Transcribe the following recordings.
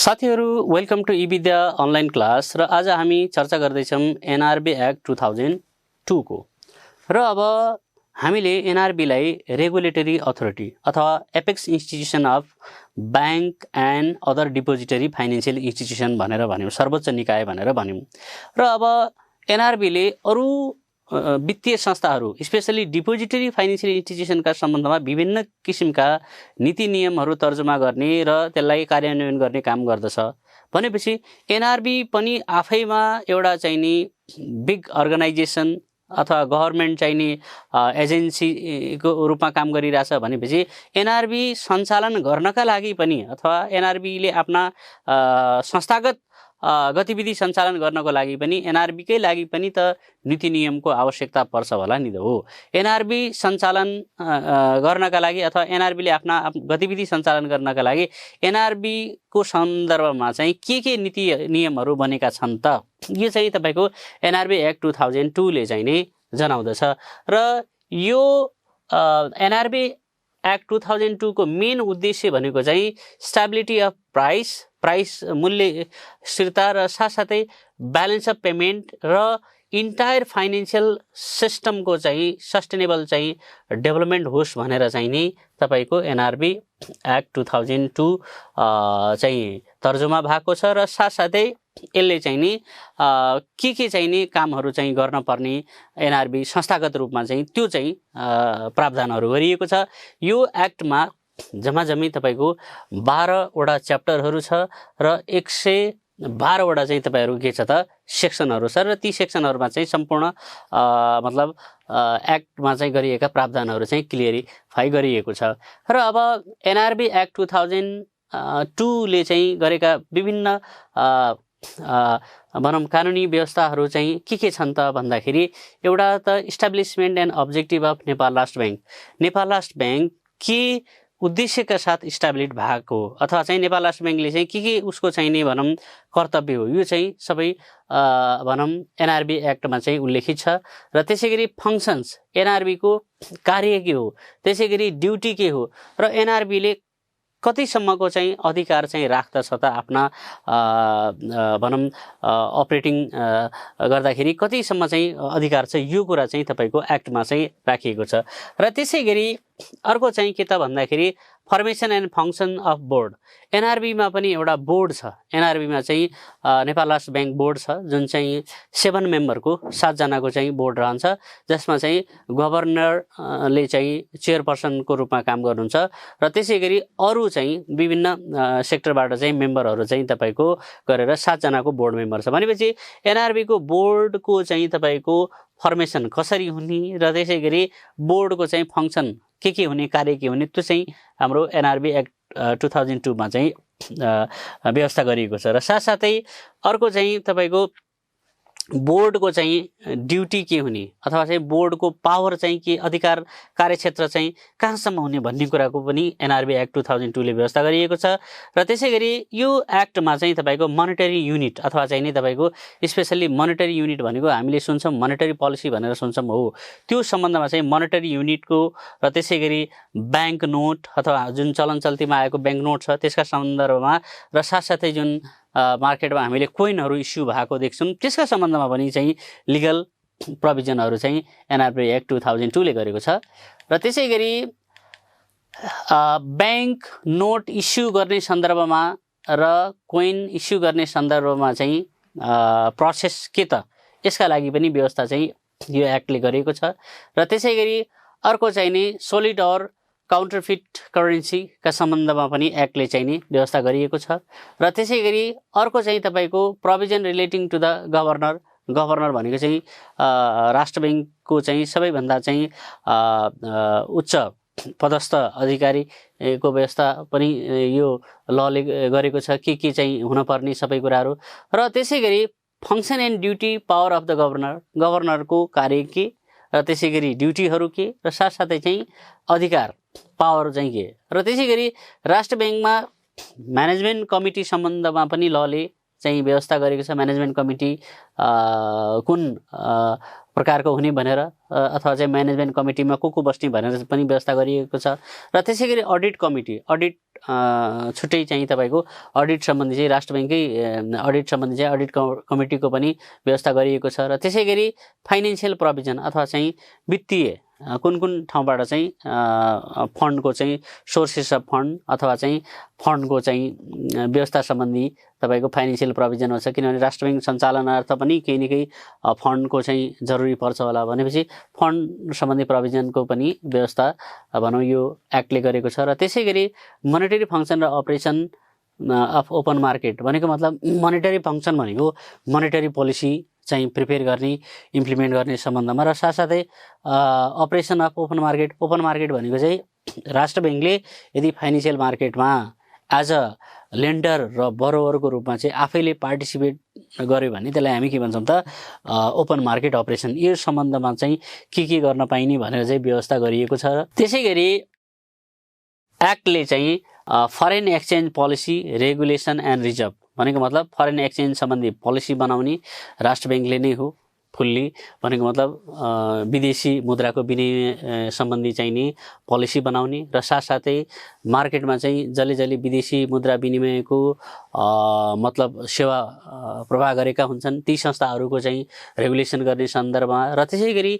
साथीहरू welcome to ई-विद्या online class र आज हामी चर्चा गर्दैछौँ एनआरबी एक्ट 2002 को र अब हामीले एनआरबीलाई रेगुलेटरी अथोरिटी अथवा apex institution of bank and other depository financial institution भनेर भन्यौँ, सर्वोच्च निकाय भनेर भन्यौँ। र अब एनआरबीले अरू वित्तीय संस्थाहरू स्पेशली डिपोजिटरी फाइनेन्शियल इन्स्टिट्युसनका सम्बन्धमा विभिन्न किसिमका नीति नियमहरू तर्जुमा गर्ने र त्यसलाई कार्यान्वयन गर्ने काम गर्दछ। भनेपछि एनआरबी पनि आफैमा एउटा चाहिने बिग अर्गनाइजेसन अथवा गभर्नमेन्ट चाहिने एजेन्सीको रूपमा काम गरिरहेछ। भनेपछि एनआरबी सञ्चालन गर्नका लागि पनि अथवा एनआरबीले आफ्ना संस्थागत गतिविधि सञ्चालन गर्नको लागि पनि एनआरबीकै लागि पनि त नीति नियमको आवश्यकता पर्छ होला नि त हो। एनआरबी सञ्चालन गर्नका लागि अथवा एनआरबीले आफ्ना गतिविधि सञ्चालन गर्नका लागि एनआरबीको सन्दर्भमा चाहिँ के नीति नियमहरू बनेका छन् त, यो चाहिँ तपाईँको एनआरबी एक्ट 2002 ले चाहिँ नै जनाउँदछ। र यो एनआरबी एक्ट 2002 को मेन उद्देश्य भनेको चाहिँ स्टेबिलिटी अफ प्राइस मूल्य स्थिरता र साथसाथै ब्यालेन्स अफ पेमेन्ट र इन्टायर फाइनेन्शियल सिस्टमको चाहिँ सस्टेनेबल चाहिँ डेभलपमेन्ट होस् भनेर चाहिँ नि तपाईँको एनआरबी एक्ट 2002 चाहिँ तर्जुमा भएको छ। र साथसाथै यसले चाहिँ नि के चाहिँ नि कामहरू चाहिँ गर्न पर्ने एनआरबी संस्थागत रूपमा चाहिँ त्यो चाहिँ प्रावधानहरू गरिएको छ। यो एक्टमा जम्माजम्मी तपाईँको 12वटा च्याप्टरहरू छ र 112वटा चाहिँ तपाईँहरू के छ त सेक्सनहरू छ। र ती सेक्सनहरूमा चाहिँ सम्पूर्ण मतलब एक्टमा चाहिँ गरिएका प्रावधानहरू चाहिँ क्लियरिफाई गरिएको छ। र अब एनआरबी एक्ट 2002 ले चाहिँ गरेका विभिन्न भनौँ कानुनी व्यवस्थाहरू चाहिँ के छन् त भन्दाखेरि एउटा त establishment and objective of Nepal राष्ट्र ब्याङ्क। नेपाल राष्ट्र ब्याङ्क के उद्देश्यका साथ इस्टाब्लिस भएको अथवा चाहिँ नेपाल राष्ट्र ब्याङ्कले चाहिँ के उसको चाहिने भनौँ कर्तव्य हो, यो चाहिँ सबै भनौँ एनआरबी एक्टमा चाहिँ उल्लेखित छ। र त्यसै गरी फङ्सन्स एनआरबीको कार्य के हो, त्यसै गरी ड्युटी के हो र एनआरबीले कतिसम्मको चाहिँ अधिकार चाहिँ राख्दछ त आफ्ना भनौँ अपरेटिङ गर्दाखेरि कतिसम्म चाहिँ अधिकार छ, यो कुरा चाहिँ तपाईँको एक्टमा चाहिँ राखिएको छ। र त्यसै गरी अर्को चाहिँ के त भन्दाखेरि formation and function of board. एनआरबीमा पनि एउटा बोर्ड छ। एनआरबीमा चाहिँ नेपाल राष्ट्र ब्याङ्क बोर्ड छ जुन चाहिँ 7 मेम्बरको 7 जनाको चाहिँ बोर्ड रहन्छ, जसमा चाहिँ गभर्नरले चाहिँ चेयरपर्सनको रूपमा काम गर्नुहुन्छ र त्यसै गरी अरू चाहिँ विभिन्न सेक्टरबाट चाहिँ मेम्बरहरू चाहिँ तपाईँको गरेर 7 जनाको बोर्ड मेम्बर छ। भनेपछि एनआरबीको बोर्डको चाहिँ तपाईँको फर्मेसन कसरी हुने र त्यसै गरी बोर्डको चाहिँ फङ्सन के हुने, कार्य के हुने, त्यो चाहिँ हाम्रो एनआरबी एक्ट 2002 मा चाहिँ व्यवस्था गरिएको छ। र साथसाथै अर्को चाहिँ तपाईँको बोर्डको चाहिँ ड्युटी के हुने अथवा चाहिँ बोर्डको पावर चाहिँ के, अधिकार कार्यक्षेत्र चाहिँ कहाँसम्म हुने भन्ने कुराको पनि एनआरबी एक्ट 2002 ले व्यवस्था गरिएको छ। र त्यसै गरी यो एक्टमा चाहिँ तपाईँको मोनेटरी युनिट अथवा चाहिँ नि तपाईँको स्पेसल्ली मोनेटरी युनिट भनेको हामीले सुन्छौँ मोनेटरी पोलिसी भनेर सुन्छौँ हो, त्यो सम्बन्धमा चाहिँ मोनेटरी युनिटको र त्यसै गरी ब्याङ्क नोट अथवा जुन चलन चल्तीमा आएको ब्याङ्क नोट छ त्यसका सन्दर्भमा र साथसाथै जुन मार्केटमा हामीले कोइनहरू इस्यु भएको देख्छौँ त्यसका सम्बन्धमा पनि चाहिँ लिगल प्रोभिजनहरू चाहिँ एनआरबी एक्ट 2002 ले गरेको छ। र त्यसै गरी ब्याङ्क नोट इस्यु गर्ने सन्दर्भमा र कोइन इस्यु गर्ने सन्दर्भमा चाहिँ प्रोसेस के त, यसका लागि पनि व्यवस्था चाहिँ यो एक्टले गरेको छ। र त्यसै गरी अर्को चाहिँ नि सोलिड अर काउन्टरफिट करेन्सीका सम्बन्धमा पनि एक्टले चाहिँ नि व्यवस्था गरिएको छ। र त्यसै गरी अर्को चाहिँ तपाईँको provision relating to the governor भनेको चाहिँ राष्ट्र ब्याङ्कको चाहिँ सबैभन्दा चाहिँ उच्च पदस्थ अधिकारीको व्यवस्था पनि यो लले गरेको छ, के चाहिँ हुनपर्ने सबै कुराहरू। र त्यसै गरी function and duty power of the गभर्नरको कार्य के र त्यसै गरी ड्युटीहरू के र साथसाथै चाहिँ अधिकार पावर चाहिँ के। र त्यसै गरी राष्ट्र ब्याङ्कमा म्यानेजमेन्ट कमिटी सम्बन्धमा पनि लले चाहिँ व्यवस्था गरेको छ। म्यानेजमेन्ट कमिटी कुन प्रकारको हुने भनेर अथवा चाहिँ म्यानेजमेन्ट कमिटीमा को बस्ने भनेर पनि व्यवस्था गरिएको छ। र त्यसै गरी अडिट कमिटी, अडिट छुट्टै चाहिँ तपाईको अडिट सम्बन्धी चाहिँ राष्ट्र बैंककै अडिट सम्बन्धी चाहिँ अडिट कमिटीको पनि व्यवस्था गरिएको छ र त्यसैगरी फाइनान्शियल प्रोभिजन अथवा चाहिँ वित्तीय कुन कुन ठाउँबाट चाहिँ फन्डको चाहिँ सोर्सेस अफ फन्ड अथवा चाहिँ फन्डको चाहिँ व्यवस्था सम्बन्धी तपाईको फाइनान्शियल प्रोभिजन हुन्छ किनभने राष्ट्र बैंक सञ्चालनार्थ पनि केही न केही फन्डको चाहिँ जरुरी पर्छ होला भनेपछि फन्ड सम्बन्धी प्रोभिजनको पनि व्यवस्था भनौँ यो एक्टले गरेको छ र त्यसैगरी मोनेटरी फङ्सन र अपरेसन अफ ओपन मार्केट भनेको मतलब मोनेटरी फङ्सन भनेको मोनेटरी पोलिसी चाहिँ प्रिपेयर गर्ने इम्प्लिमेन्ट गर्ने सम्बन्धमा र साथसाथै अपरेसन अफ ओपन मार्केट भनेको चाहिँ राष्ट्र बैंकले यदि फाइनेन्शियल मार्केटमा एज अ लेन्डर र बरोवरको रूपमा चाहिँ आफैले पार्टिसिपेट गर्यो भने त्यसलाई हामी के भन्छौँ त ओपन मार्केट अपरेसन यो सम्बन्धमा चाहिँ के गर्न पाइने भनेर चाहिँ व्यवस्था गरिएको छ र त्यसैगरी एक्टले चाहिँ foreign exchange policy regulation and reserve भनेको मतलब फरेन एक्सचेन्ज सम्बन्धी पोलिसी बनाउने राष्ट्र बैंकले नै हो फुल्ली भनेको मतलब विदेशी मुद्राको विनिमय सम्बन्धी चाहिने पोलिसी बनाउने र साथसाथै मार्केटमा चाहिँ जसले विदेशी मुद्रा विनिमयको मतलब सेवा प्रवाह गरेका हुन्छन् ती संस्थाहरूको चाहिँ रेगुलेसन गर्ने सन्दर्भमा र त्यसैगरी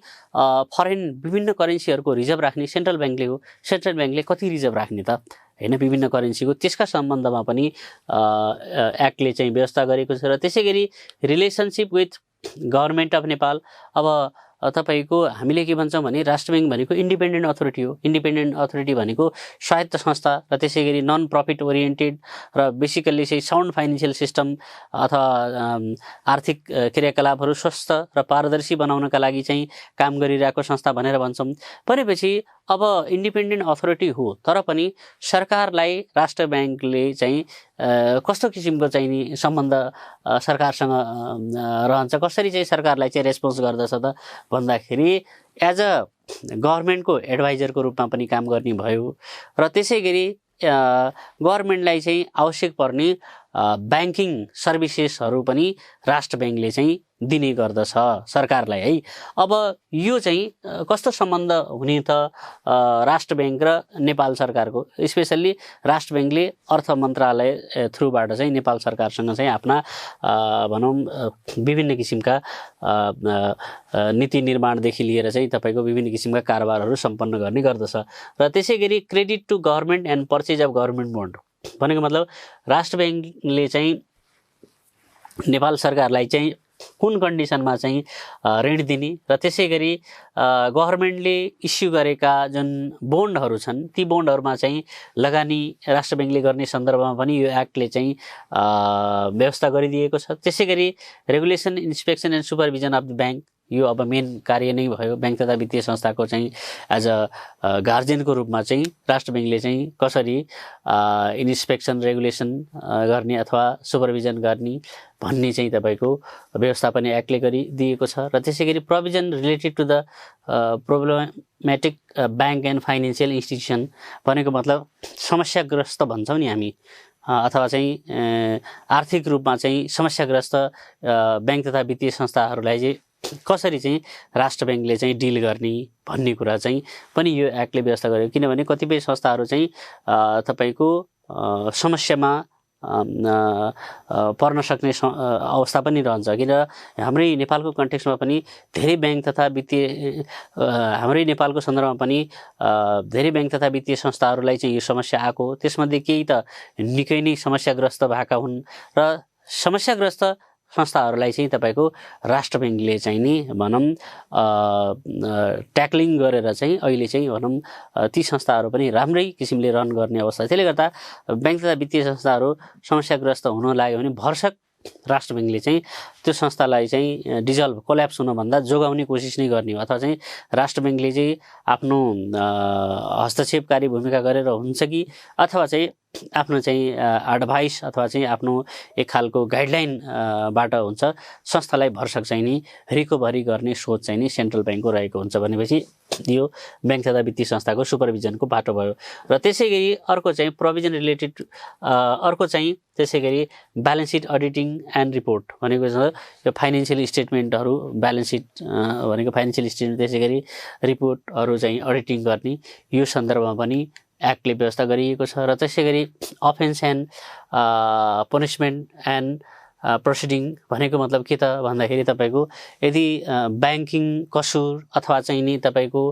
फरेन विभिन्न करेन्सीहरूको रिजर्भ राख्ने सेन्ट्रल बैंकले हो सेन्ट्रल बैंकले कति रिजर्भ राख्ने त हैन विभिन्न करेन्सीको त्यसका सम्बन्धमा पनि एक्टले चाहिँ व्यवस्था गरेको छ र त्यसैगरी relationship with government of Nepal अब तपाईको हामीले के भन्छौँ भने राष्ट्र बैंक भनेको इन्डिपेन्डेन्ट अथोरिटी हो इन्डिपेन्डेन्ट अथोरिटी भनेको स्वायत्त संस्था र त्यसैगरी नन प्रफिट ओरिएन्टेड र बेसिकल्ली चाहिँ साउन्ड फाइनेन्शियल सिस्टम अथवा आर्थिक क्रियाकलापहरू स्वस्थ र पारदर्शी बनाउनका लागि चाहिँ काम गरिरहेको संस्था भनेर भन्छौँ भनेपछि अब इन्डिपेन्डेन्ट अथोरिटी हो तर पनि सरकारलाई राष्ट्र बैंकले चाहिँ कस्तो किसिमको चाहिँ सम्बन्ध सरकारसँग रहन्छ कसरी चाहिँ सरकारलाई चाहिँ रेस्पोन्स गर्दछ त भन्दाखेरि एज अ गभर्नमेन्टको एडभाइजरको रूपमा पनि काम गर्ने भयो र त्यसैगरी गभर्नमेन्टलाई चाहिँ आवश्यक पर्ने ब्याङ्किङ सर्भिसेसहरू पनि राष्ट्र बैंकले चाहिँ दिने गर्दछ सरकारलाई है अब यो चाहिँ कस्तो सम्बन्ध हुने त राष्ट्र बैंक र नेपाल सरकारको स्पेशल्ली राष्ट्र बैंकले अर्थ मन्त्रालय थ्रुबाट चाहिँ नेपाल सरकारसँग चाहिँ आफ्ना भनौँ विभिन्न किसिमका नीति निर्माणदेखि लिएर चाहिँ तपाईको विभिन्न किसिमका कारोबारहरू सम्पन्न गर्ने गर्दछ र त्यसैगरी credit to government and purchase of government bond भनेको मतलब राष्ट्र बैंकले चाहिँ नेपाल सरकारलाई चाहिँ कुन कन्डिसनमा चाहिँ ऋण दिने र त्यसैगरी गभर्नमेन्टले इस्यु गरेका जुन बोन्डहरू छन् ती बोन्डहरूमा चाहिँ लगानी राष्ट्र बैंकले गर्ने सन्दर्भमा पनि यो एक्टले चाहिँ व्यवस्था गरिदिएको छ त्यसैगरी regulation inspection and supervision of the bank यो अब मेन कार्य नै भयो बैंक तथा वित्तीय संस्थाको चाहिँ एज अ गार्जियनको रूपमा चाहिँ राष्ट्र बैंकले चाहिँ कसरी इन्स्पेक्सन रेगुलेसन गर्ने अथवा सुपरभिजन गर्ने भन्ने चाहिँ तपाईको व्यवस्था पनि एक्टले गरिदिएको छ र त्यसैगरी provision related to the problematic bank and financial institution भनेको मतलब समस्याग्रस्त भन्छौँ नि हामी अथवा चाहिँ आर्थिक रूपमा चाहिँ समस्याग्रस्त बैंक तथा वित्तीय संस्थाहरूलाई चाहिँ कसरी चाहिँ राष्ट्र बैंकले चाहिँ डिल गर्ने भन्ने कुरा चाहिँ पनि यो एक्टले व्यवस्था गर्यो किनभने कतिपय संस्थाहरू चाहिँ तपाईको समस्यामा पर्न सक्ने अवस्था पनि रहन्छ किन हाम्रै नेपालको कन्टेक्स्टमा पनि धेरै बैंक तथा वित्तीय हाम्रै नेपालको सन्दर्भमा पनि धेरै बैंक तथा वित्तीय संस्थाहरूलाई चाहिँ यो समस्या आएको त्यसमध्ये केही त निकै नै समस्याग्रस्त भएका हुन् र समस्याग्रस्त संस्थाहरूलाई चाहिँ तपाईको राष्ट्र बैंकले चाहिँ नि भनौँ ट्याक्लिङ गरेर चाहिँ अहिले चाहिँ भनौँ ती संस्थाहरू पनि राम्रै किसिमले रन गर्ने अवस्था त्यसले गर्दा बैंक तथा वित्तीय संस्थाहरू समस्याग्रस्त हुन लाग्यो भने भरसक राष्ट्र बैंकले चाहिँ त्यो संस्थालाई चाहिँ डिजल्भ कोल्याप्स हुनभन्दा जोगाउने कोसिस नै गर्ने हो अथवा चाहिँ राष्ट्र बैंकले चाहिँ आफ्नो हस्तक्षेपकारी भूमिका गरेर हुन्छ कि अथवा चाहिँ आफ्नो चाहिँ एडभाइस अथवा चाहिँ आफ्नो एक खालको गाइडलाइन बाट हुन्छ संस्थालाई भरसक चाहिँ नि रिकभरी गर्ने सोच चाहिँ नि सेन्ट्रल बैंकको रहेको हुन्छ भनेपछि यो बैंक तथा वित्तीय संस्थाको सुपरभिजनको बाटो भयो र त्यसैगरी अर्को चाहिँ प्रोभिजन रिलेटेड अर्को चाहिँ त्यसैगरी balance seat auditing and report भनेको यो फाइनेन्शियल स्टेटमेन्टहरू ब्यालेन्स सिट भनेको फाइनेन्शियल स्टेटमेन्ट त्यसैगरी रिपोर्टहरू चाहिँ अडिटिङ गर्ने यो सन्दर्भमा पनि एक्टले व्यवस्था गरिएको छ। र त्यसै गरी अफेन्स एन्ड पनिसमेन्ट एन्ड प्रोसिडिङ भनेको मतलब के त भन्दाखेरि तपाईँको यदि ब्याङ्किङ कसुर अथवा चाहिँ नि तपाईँको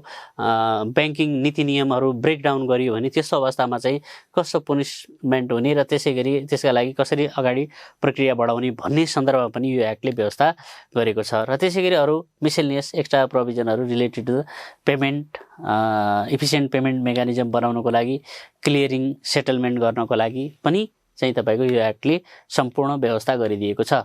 ब्याङ्किङ नीति नियमहरू ब्रेकडाउन गरियो भने त्यस्तो अवस्थामा चाहिँ कस्तो पनिसमेन्ट हुने र त्यसै गरी त्यसका लागि कसरी अगाडि प्रक्रिया बढाउने भन्ने सन्दर्भमा पनि यो एक्टले व्यवस्था गरेको छ। र त्यसै गरी अरू मिसेलिनियस एक्स्ट्रा प्रोभिजनहरू related to payment efficient payment mechanism बनाउनको लागि क्लियरिङ सेटलमेन्ट गर्नको लागि पनि चाहिँ तपाईँको यो एक्टले सम्पूर्ण व्यवस्था गरिदिएको छ।